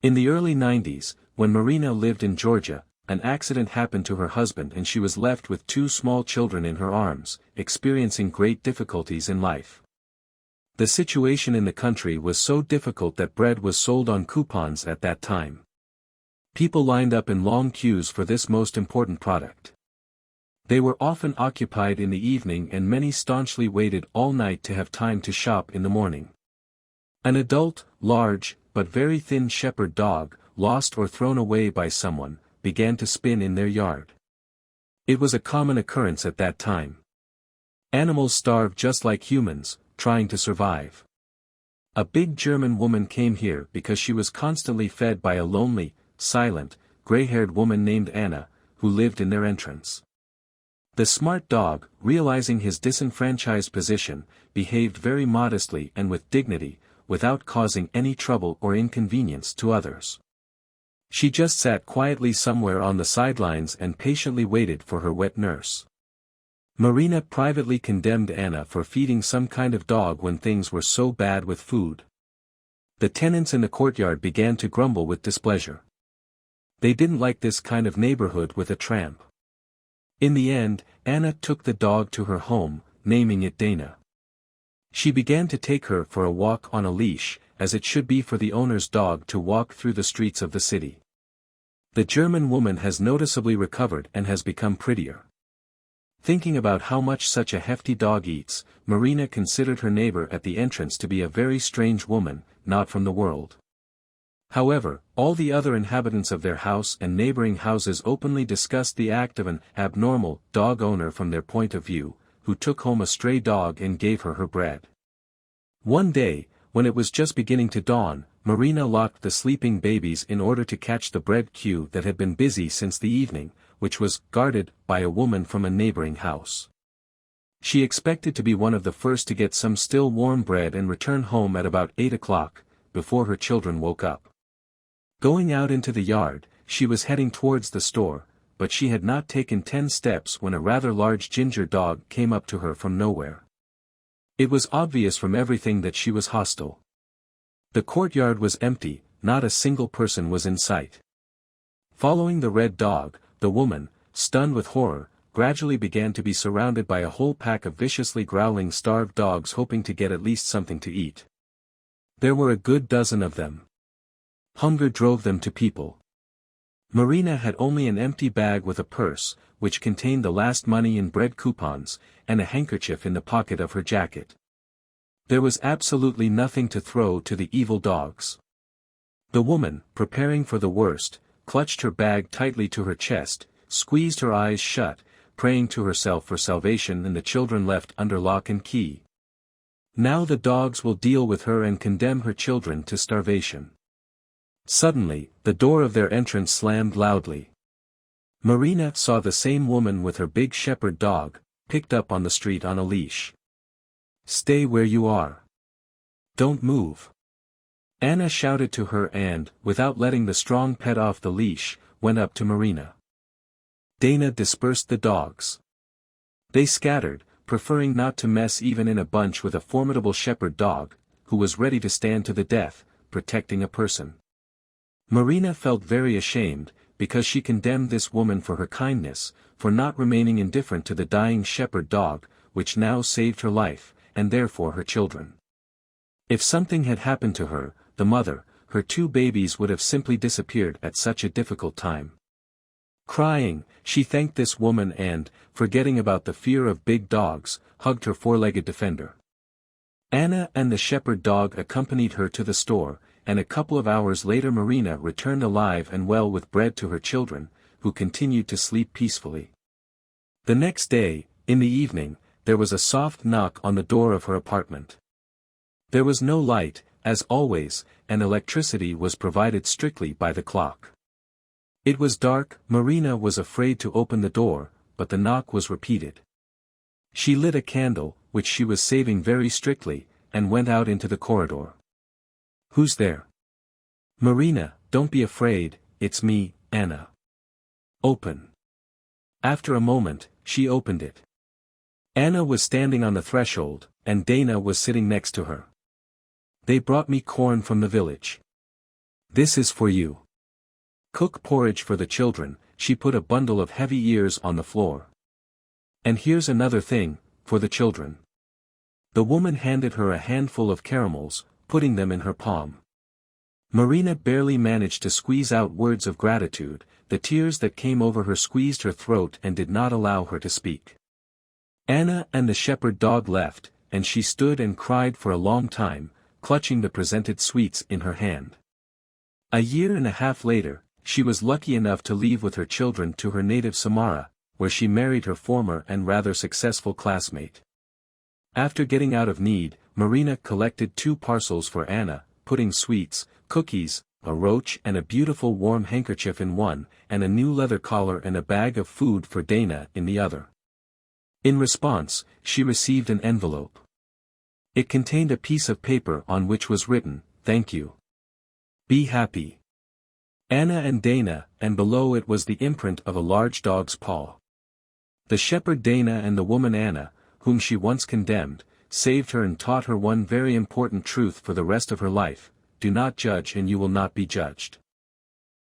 In the early 90s, when Marina lived in Georgia, an accident happened to her husband and she was left with two small children in her arms, experiencing great difficulties in life. The situation in the country was so difficult that bread was sold on coupons at that time. People lined up in long queues for this most important product. They were often occupied in the evening and many staunchly waited all night to have time to shop in the morning. An adult, large, but very thin shepherd dog, lost or thrown away by someone, began to spin in their yard. It was a common occurrence at that time. Animals starved just like humans, trying to survive. A big German woman came here because she was constantly fed by a lonely, silent, gray-haired woman named Anna, who lived in their entrance. The smart dog, realizing his disenfranchised position, behaved very modestly and with dignity, without causing any trouble or inconvenience to others. She just sat quietly somewhere on the sidelines and patiently waited for her wet nurse. Marina privately condemned Anna for feeding some kind of dog when things were so bad with food. The tenants in the courtyard began to grumble with displeasure. They didn't like this kind of neighborhood with a tramp. In the end, Anna took the dog to her home, naming it Dana. She began to take her for a walk on a leash, as it should be for the owner's dog to walk through the streets of the city. The German woman has noticeably recovered and has become prettier. Thinking about how much such a hefty dog eats, Marina considered her neighbor at the entrance to be a very strange woman, not from the world. However, all the other inhabitants of their house and neighboring houses openly discussed the act of an abnormal dog owner from their point of view, who took home a stray dog and gave her her bread. One day, when it was just beginning to dawn, Marina locked the sleeping babies in order to catch the bread queue that had been busy since the evening, which was guarded by a woman from a neighboring house. She expected to be one of the first to get some still warm bread and return home at about 8 o'clock, before her children woke up. Going out into the yard, she was heading towards the store, but she had not taken 10 steps when a rather large ginger dog came up to her from nowhere. It was obvious from everything that she was hostile. The courtyard was empty, not a single person was in sight. Following the red dog, the woman, stunned with horror, gradually began to be surrounded by a whole pack of viciously growling starved dogs hoping to get at least something to eat. There were a good dozen of them. Hunger drove them to people. Marina had only an empty bag with a purse, which contained the last money in bread coupons, and a handkerchief in the pocket of her jacket. There was absolutely nothing to throw to the evil dogs. The woman, preparing for the worst, clutched her bag tightly to her chest, squeezed her eyes shut, praying to herself for salvation and the children left under lock and key. Now the dogs will deal with her and condemn her children to starvation. Suddenly, the door of their entrance slammed loudly. Marina saw the same woman with her big shepherd dog, picked up on the street on a leash. "Stay where you are. Don't move." Anna shouted to her and, without letting the strong pet off the leash, went up to Marina. Dana dispersed the dogs. They scattered, preferring not to mess even in a bunch with a formidable shepherd dog, who was ready to stand to the death, protecting a person. Marina felt very ashamed, because she condemned this woman for her kindness, for not remaining indifferent to the dying shepherd dog, which now saved her life, and therefore her children. If something had happened to her, the mother, her two babies would have simply disappeared at such a difficult time. Crying, she thanked this woman and, forgetting about the fear of big dogs, hugged her four-legged defender. Anna and the shepherd dog accompanied her to the store, and a couple of hours later Marina returned alive and well with bread to her children, who continued to sleep peacefully. The next day, in the evening, there was a soft knock on the door of her apartment. There was no light, as always, and electricity was provided strictly by the clock. It was dark. Marina was afraid to open the door, but the knock was repeated. She lit a candle, which she was saving very strictly, and went out into the corridor. "Who's there?" "Marina, don't be afraid, it's me, Anna." "Open." After a moment, she opened it. Anna was standing on the threshold, and Dana was sitting next to her. "They brought me corn from the village." This is for you. Cook porridge for the children. She put a bundle of heavy ears on the floor. And here's another thing, for the children. The woman handed her a handful of caramels, putting them in her palm. Marina barely managed to squeeze out words of gratitude. The tears that came over her squeezed her throat and did not allow her to speak. Anna and the shepherd dog left, and she stood and cried for a long time, clutching the presented sweets in her hand. A year and a half later, she was lucky enough to leave with her children to her native Samara, where she married her former and rather successful classmate. After getting out of need, Marina collected 2 parcels for Anna, putting sweets, cookies, a roach and a beautiful warm handkerchief in one, and a new leather collar and a bag of food for Dana in the other. In response, she received an envelope. It contained a piece of paper on which was written, "Thank you. Be happy. Anna and Dana," and below it was the imprint of a large dog's paw. The shepherd Dana and the woman Anna, whom she once condemned, saved her and taught her one very important truth for the rest of her life: do not judge and you will not be judged.